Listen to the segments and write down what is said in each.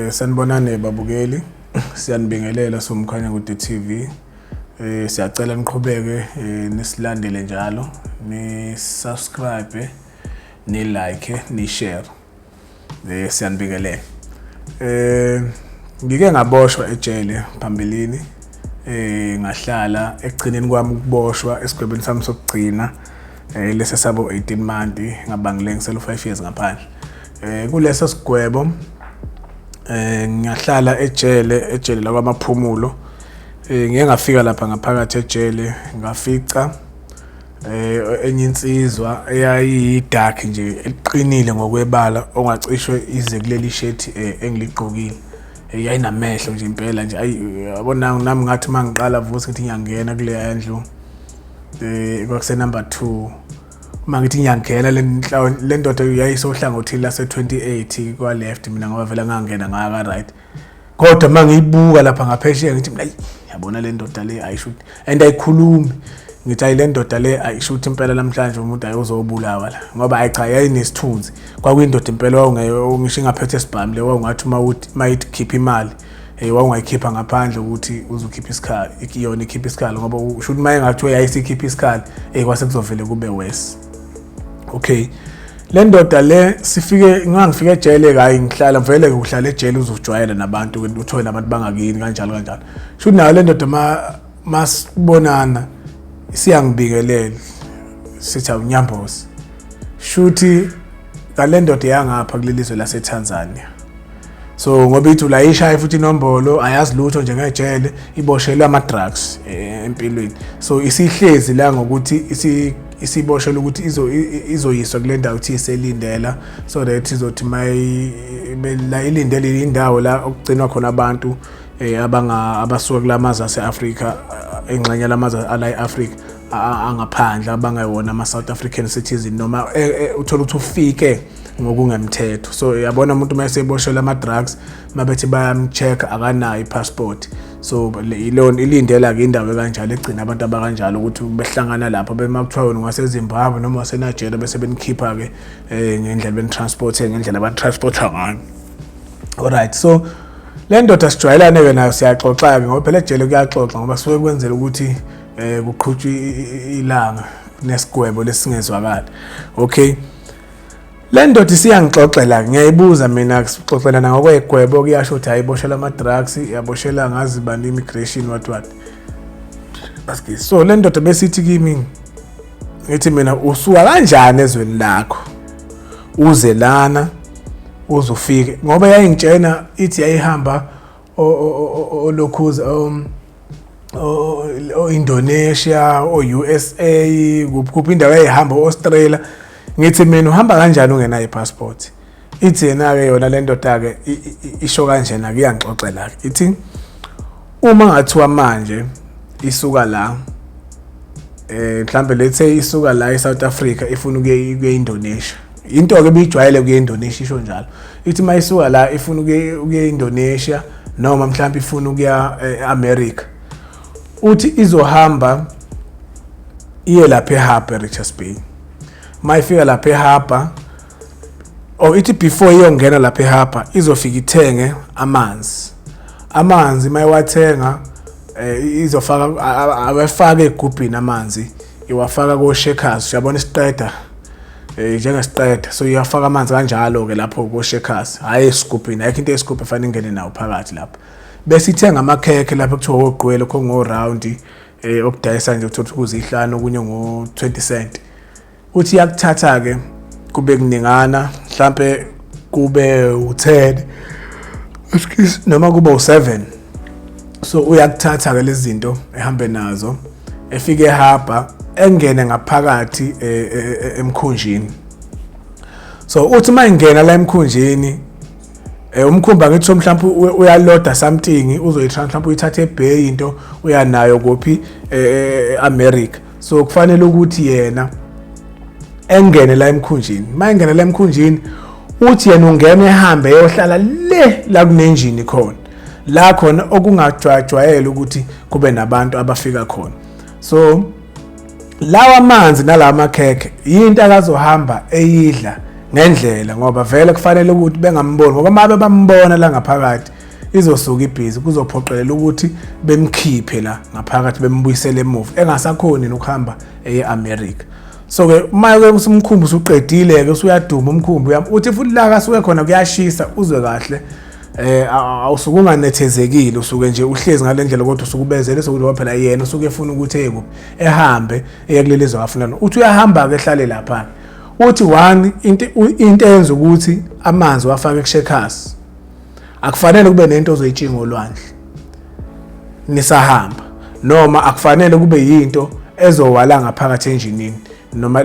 Sanibonani babukeli, siyanibingelela somkhanya kude TV. Siyacela niqhubeke nisilandele njalo, ni subscribe, ni like, ni share. Siyanibingelela. Ngike ngaboshwa ejele phambilini. Ngahlala ekugcineni kwami ukuboshwa esigwebeni sami sokugcina lesi sabo 18 months ngabangilengisela 5 years ngaphandle. Kuleso sigwebo ngiyahlala ejele la kwamaphumulo. Ngeke ngafika lapha ngaphakathi ejele ngafica enye insizwa eyayi dark nje eliqinile ngokwebala ongacishwe ize kuleli shirt engiligqokile. Yayinamehlo nje impela nje yabona nami ngathi mangiqala vusa ukuthi ngiyangena kule yandlu kwakuse number 2 mangithi ngiyangena le ndoda yayisohlangothini lase 28 kwa left mina ngoba vela ngangena ngaka right kodwa mangiyibuka lapha ngaphesheya ngithi mina yabona le ndoda le ayishuthi and ayikhulumi ngithi ayi le ndoda le ayishuthi impela namhlanje umuntu ayozobulawa la ngoba ayicha yayinesithunzi kwakuyindoda impela ngisho ingaphethe sibhamu le wangathi mayithi khipha imali wangayikhipha ngaphandle ukuthi uzokhipha isikhali ikiyona ikhipha isikhali ngoba ushuthi maye ngathi yayisikhipha isikhali kwase kuzovele kube worse. Okay, le ndoda le sifike ngangifika ejele kayi ngihlala vele uhlala ejele uzojwayela nabantu uthole nabantu bangakini kanjalo shuthi nayo le ndoda masibonana siyangibikelela sithi awunyambozi shuthi ngale ndoda yangapha kulelizwe lase Tanzania. So ngoba ithi ulayisha futhi inombolo ayazi lutho nje ngejele iboshelwe ama drugs empilweni. So isihlezi la ngokuthi isiboshelwe ukuthi izoyiswa kule ndawo uthi iselindela so that izothi la ilindele indawo la okugcinwa khona abantu abasuka kulamazwe aseAfrica engxenye lamazwe ala eAfrica angaphandle abangayona ama South African citizen noma uthola ukuthi ufike ngokungemthetho. So yabona umuntu mayeseboshelwa ama drugs mabethi bayamcheck akanayo ipassport. So ilindela ke indawo kanjalo egcina abantu abakanjalo ukuthi behlangana lapha bemakuthiwa ngaseZimbabwe noma waseNigeria bese benikhipha ke ngendlela benitransport ngendlela abantransporta ngayo. Alright, so le ndoda sijwayelane ke nayo siyaxoxa ke ngoba phela ejele kuyaxoxa ngoba suke kwenzela ukuthi kuqhutshwe ilanga nesigwebo lesingezwakala. Okay, le ndoda isiyangixoxela ngiyayibuza mina sixoxelana ngokwegwebo kuyasho ukuthi ayiboshela ama drugs yaboshela ngazi bani immigration what. So le ndoda besithi kimi ngithi mina usuka kanjani ezweni lakho uze lana uzofike ngoba yayingitshena ithi yayihamba olokhuza Indonesia USA kuphi indawo ayihamba Australia. Ngithi mina uhamba kanjani ungena ipassport? Ithi yena ke yona le ndoda ke isho kanjena kuyangixoxela ke ithi uma ngathiwa manje isuka la mhlambe let's say isuka la eSouth Africa ifuna ukuye eIndonesia into ke bijwayele kuye eIndonesia isho njalo ithi mayisuka la ifuna ukuye eIndonesia noma mhlambe ifuna ukuya eAmerica uthi izohamba iye lapha eHarper Richards Bay. Mayifika lapha eHarper ithi before iyongena lapha eHarper izofika ithenge amanzi mayiwathenga izofaka awafake egubhini amanzi iwafaka ko shakers uyabona isiqeda njengesiqeda so iyafaka amanzi kanjalo ke lapho ko shakers hayi esigubhini ayikho into esigubhi efanele ingene nawo phakathi lapha bese ithenga amakhekhe lapha kuthiwa ogqwele kho ngo round okudayisa nje uthola ukuze ihlanu kunye ngo 20 cent. Uthi yakuthatha ke kube kuningana mhlambe kube u10 noma kube u7 so uyakuthatha ke lezi zinto ehambe nazo efike eHarper engene ngaphakathi emkhunjini. So uthi mayingena la emkhunjini umkhumba ngithi mhlawumbe uyaloda something uzoyitransfer mhlawumbe uyithathe eBay into uyanayo kophi America. So kufanele ukuthi yena engene la emkhunjini mayengena la emkhunjini uthi yena ungena ehambe eyohlala le la kunenjini khona la khona okungajwayele ukuthi kube nabantu abafika khona. So lawa amanzi nalama khekhe into akazohamba eyidla ngendlela ngoba vele kufanele ukuthi bengamboni ngoba mabe bambona la ngaphakathi izosuka ibhizi kuzophoqelela ukuthi bemkhiphe la ngaphakathi bembuyisele emuva engasakhoni ukuhamba eAmerica. So ke uma umkhumbi usuqedile ke usuyaduma umkhumbi uyami uthi futhi la kasuke khona kuyashisa uzwe kahle awusuke unganethezekile usuke nje uhlezi ngalendlela kodwa usuke ubezele sokuthi phela yena usuke efuna ukuthi eyekuphi ehambe eyakulelizwe afunana uthi uyahamba ke ehlale lapha uthi one into eyenza ukuthi amanzi wafaka ekushekasi akufanele kube nento ozoyitshinga olwandle nisahamba noma akufanele kube yinto ezowala ngaphakathi enjinini noma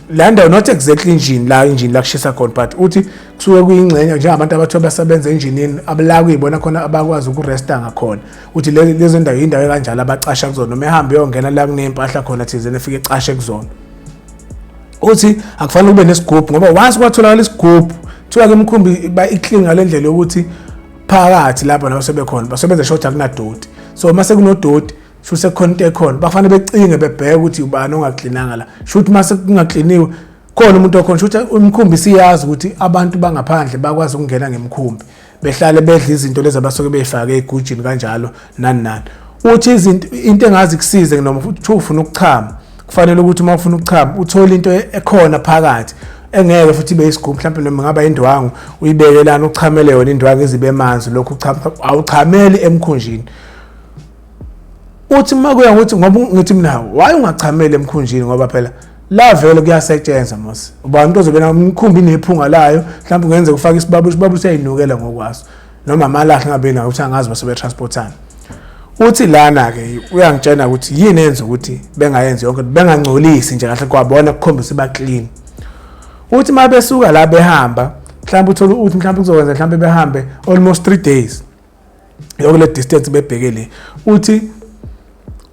landa not exactly engine la kushisa khona but uthi kusuke kuyingxenye njengabantu abathu basebenza enjinini abala kuyibona khona abakwazi ukuresta ngakhona uthi lezo ndawo indawo kanjalo abacasha kuzona noma ehamba yongena la kunempahla khona thizeni efike ecashe kuzona uthi akufanele kube nesigubhu ngoba once kwatholakala isigubhu kuthiwa ke imkhumbi iclean ngalendlela yokuthi phakathi lapho nabo sebekhona basebenza short akunadoti so mase kunodoti shuse khona ekhona bafanele becinge bebheke ukuthi ubani ongaklinanga la shothi mase kungakliniwe khona umuntu okhona shothi umkhumbi siyazi ukuthi abantu bangaphandle bakwazi ukungena ngemkhumbi behlale bedla izinto lezi abasoke beyifake egujini kanjalo nani uthi izinto into engazi kusize noma futhi ufuna ukuchama kufanele ukuthi uma ufuna ukuchama uthole into ekhona phakathi engeke futhi ibe isigubhu mhlawumbe noma ngaba indwangu uyibekelana uchamele yona indwangu ezibe emanzi lokhu awuchameli emkhunjini uthi makuya ukuthi ngoba ngithi mina why ungachameli emkhunjini ngoba phela la vele kuyasetshenzwa mos ubantu ozobe na umkhumbi nephunga layo mhlawumbe ungenze kufaka isibabu siyayinukela ngokwaso noma amalahle ngabe na ukuthi angazi basebe transportana uthi lana ke uyangitshena ukuthi yini enza ukuthi bengayenzi yonke bengangcolisi nje kahle kwabona kukhombisa ba clean uthi mabesuka la behamba mhlawumbe uthola uthi mhlawumbe kuzokwenza mhlawumbe behambe almost 3 days yokule distance bebhekele uthi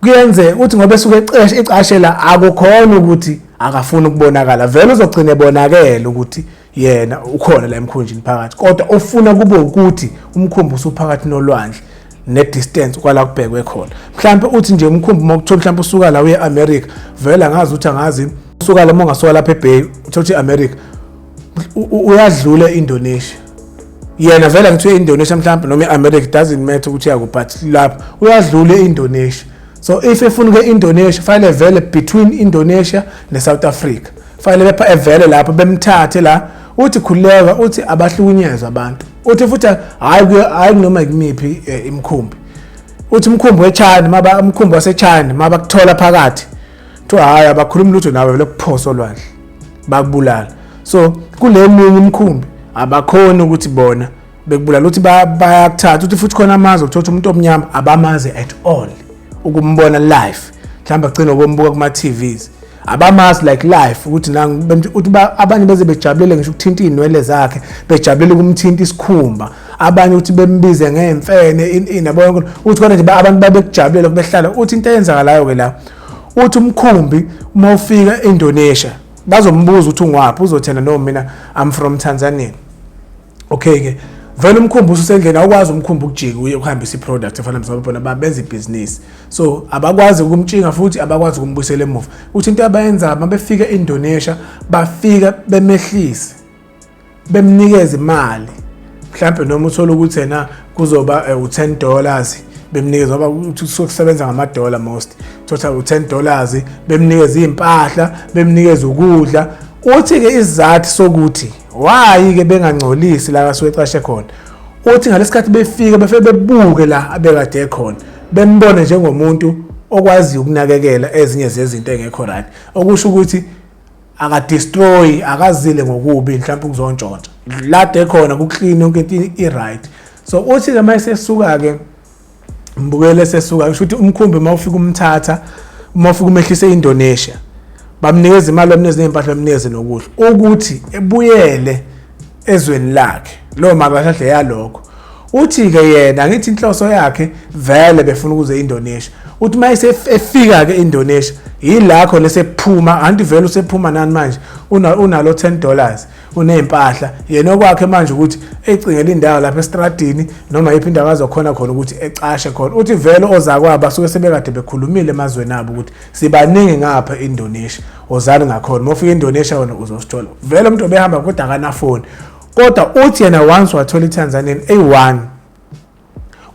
kuyenze uthi ngoba esuke ecashela akukhona ukuthi akafuna ukubonakala vele uzogcina ebonakela ukuthi yena ukhona la emkhunjini phakathi kodwa ufuna kube ukuthi umkhumbi usuphakathi nolwandle ne distance kwala kubhekwe khona mhlawumbe uthi nje umkhumbi mokuthola mhlawumbe usuka la uye America vele angazi ukuthi angazi usuka la mongasoka lapha eBay uthi America uyadlula eIndonesia yena vele ngithi eIndonesia mhlawumbe noma eAmerica doesn't matter ukuthi yakuphathi lapha uyadlula eIndonesia so if efuna ke Indonesia file vele between Indonesia ne South Africa file bepha evele lapha bemthathe la uthi khuleka uthi abahlukunyezwa abantu uthi futhi hayi noma kumiphi imkhumbi uthi umkhumbi weChina maba umkhumbi waseChina maba kuthola phakathi to hayi abakhuluma lutho nawe vele kuphoso olwandle bakubulala so kule minye imkhumbi abakhona ukuthi bona bekubulala uthi bayakuthatha uthi futhi khona amazwe ukuthatha umuntu omnyama abamazi at all ukumbona live mhlawumbe agcina ukumbuka kuma TVs abamazi like live ukuthi uthi abanye beze bejabulele ngisho ukuthinta inwele zakhe bejabulele ukumthinta isikhumba abanye uthi bembize ngemfene inabona uthi khona nje abantu babekujabulele kubehlala uthi into eyenzakalayo ke la uthi umkhumbi uma ufika eIndonesia bazombuza ukuthi ungwaphi uzothena no mina I'm from Tanzania okay ke vele umkhumbi usendleni awukwazi umkhumbi ukujika uye ukuhambisa iproduct efana mhlawumbe bona babenza ibusiness so abakwazi ukumtshinga futhi abakwazi ukumbuyisela emuva uthi into abayenza uma befika eIndonesia bafika bemehlise bemnikeza imali mhlawumbe noma uthola ukuthi yena kuzoba $10 bemnikeza ngoba usukusebenza ngama-dollar most uthatha $10 bemnikeza impahla bemnikeza ukudla uthi ke isizathu sokuthi why ke bengangcolisi la kasuke ecashe khona uthi ngalesikhathi befika befike bebuke la abekade khona bembone njengomuntu okwazi ukunakekela ezinye zezinto engekho right okusho ukuthi aka destroy akazile ngokubi mhlawumbe kuzontshontsha la de khona ku clean yonke into i-right so uthi ke mayesesuka ke mbukele sesuka kusho ukuthi umkhumbi mawufika umthatha uma ufika umehlise eIndonesia bamnikeza imali bamnikeza impahla bamnikeze nokudla ukuthi ebuyele ezweni lakhe lo makahle yalokho uthi ke yena ngithi inhloso yakhe vele befuna ukuze eIndonesia uthi mayise efika ke eIndonesia yilakho lesephuma anti vele usephuma nani manje unalo $10 unempahla yena okwakhe manje ukuthi ecingela indawo lapha estradini noma yiphi indawo azokhona khona ukuthi ecashe khona uthi vele ozakwaba suke sebekade bekhulumile emazweni abo ukuthi sibaningi ngapha eIndonesia ozali ngakhona mofika eIndonesia wona uzosithola vele umuntu obehamba kodwa akanafoni kodwa uthi yena once wathola iTanzania A1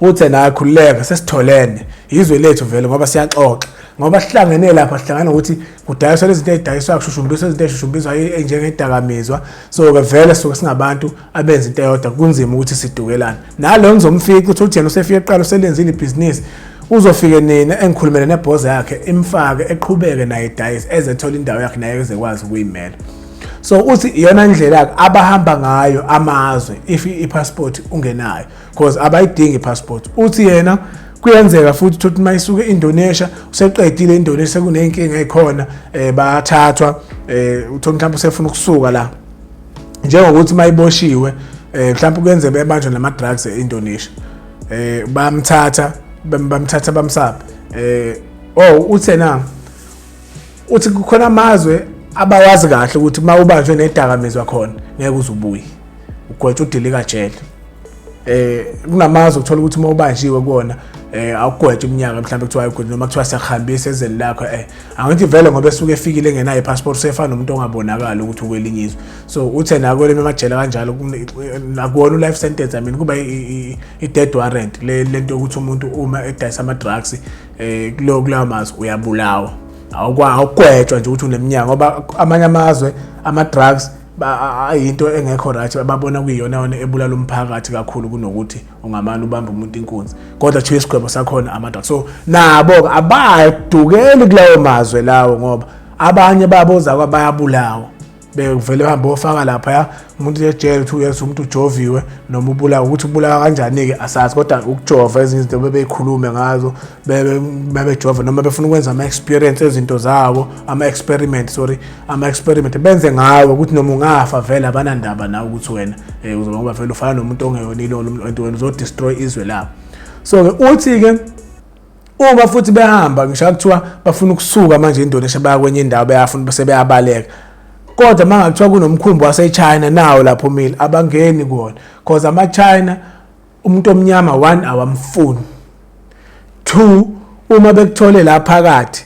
uthi na akhuleka sesitholene izwe lethu vele ngoba siyaxoxa ngoba sihlangene lapha sihlangana ukuthi kudayiswa izinto ezidayiswa kushushumbiswa izinto ezishumbiswa njengedakamizwa so ke vele soke singabantu abenza into eyodwa kunzima ukuthi sidukelane nalo ngizomfica uthi yena usefike eqala uselenzile ibusiness uzofike nina engikhulumele neboss yakhe imfake eqhubeke naye idayisa ezethola indawo yakhe naye ezekwazi ukuyimela so uthi iyona indlela yakhe abahamba ngayo amazwe if ipassport ungenayo because abayidingi ipassport uthi yena kuyenzeka futhi ukuthi mayisuke eIndonesia useqedile eIndonesia kunenkinga ekhona bayathathwa uthola mhlawumbe usefuna ukusuka la njengokuthi mayiboshiwe mhlawumbe kuyenze bebanjwe nama drugs eIndonesia bamthatha bamsapha uthi na uthi kukhona amazwe abawazi kahle ukuthi mawubanjwe nedakamizwa khona ngeke uzubuye ugwethe udilika jele kunamazwe ukuthola ukuthi mawubanjiwe kuona awugwethe iminyaka mhlawumbe kuthiwa ayikho noma kuthiwa siyahambisa ezweni lakho angithi vele ngoba esuke efikile engenayo ipassport sefana nomuntu ongabonakala ukuthi ukwelinye izwe so uthe nako lemajele kanjalo akuwona life sentence I mean kuba i-death warrant lento ukuthi umuntu uma edayisa ama drugs kulawo mazwe uyabulawa awugwetshwa nje ukuthi uneminyaka ngoba amanye amazwe ama drugs ayinto engekho right babona kuyiyona ebulala umphakathi kakhulu kunokuthi ungamani ubamba umuntu inkunzi kodwa nje isigwebo sakhona ama drugs so nabo abadukeli kulawo mazwe lawo ngoba abanye baboza kwabayabulawa bevele bahamba ofaka lapha umuntu ejele 2 years umuntu ujoviwe noma ubulawa ukuthi ubulawa kanjani ke asazi kodwa ukujova izinto bebeyikhulume ngazo bebejova noma befuna ukwenza ama experience ezinto zawo ama experiment benze ngawo ukuthi noma ungafa vele abanandaba nawe ukuthi wena uzoba vele ufana nomuntu ongeyonile umuntu wena uzo destroy izwe lapho so ke uthi ke uma futhi behamba ngisho kuthiwa bafuna ukusuka manje eIndonesia baya kwenye indawo bayafuna bese beyabaleka kodwa mangakuthiwa kunomkhumbi waseChina nawo lapho mile abangeni kuona because ama-China umuntu omnyama 1 awamfuni 2 uma bekuthole la phakathi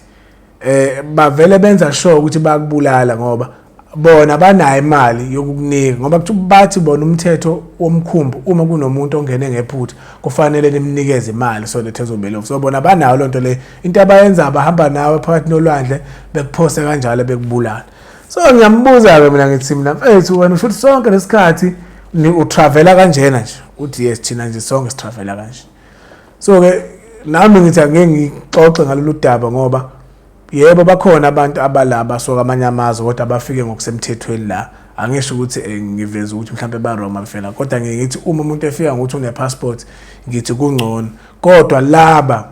bavele benza sure ukuthi bakubulala ngoba bona banayo imali yokukunika ngoba bathi bona umthetho womkhumbi uma kunomuntu ongene ngephutha kufanele nimnikeze imali so that ezobeleka so bona banayo lonto le into abayenza abahamba nawe phakathi nolwandle bekuphose kanjalo bekubulala so ngiyambuza ke mina ngithi mina mfethu wena usho ukuthi sonke lesikhathi utravela kanjena nje uthi yes thina nje sonke sitravela kanje so ke nami ngithi angeke ngixoxe ngalolu daba ngoba yebo bakhona abantu abalaba soka amanye amazwe kodwa bafike ngokusemthethweni la angisho ukuthi ngiveza ukuthi mhlawumbe ba Roma bafela kodwa ngithi uma umuntu efika ngokuthi une passport ngithi kungcono kodwa laba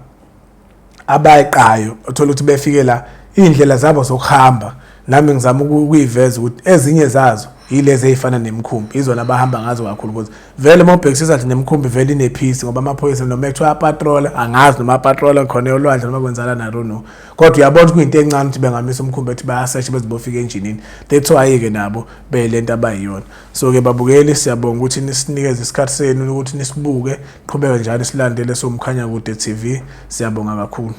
abayiqayo uthola ukuthi befike la indlela zabo zokuhamba nami ngizama ukuyiveza ukuthi ezinye zazo yilezi ezifana nemkhumbi izona abahamba ngazo kakhulu ukuthi vele mawubhekisisa ukuthi nemkhumbi vele inepeace ngoba amaphoyisa noma ekuthiwa patrol angazi noma patrol khona yolwandle noma kwenzala narono kodwa uyabona ukuthi kuyinto encane ukuthi bengamisa umkhumbi ethi bayasearch bezibofika enjinini that's why ke nabo belento abayiyona so ke babukeli siyabonga ukuthi nisinikeze isikhathi senu ukuthi nisibuke qhubeka njalo silandele somkhanya kude TV siyabonga kakhulu.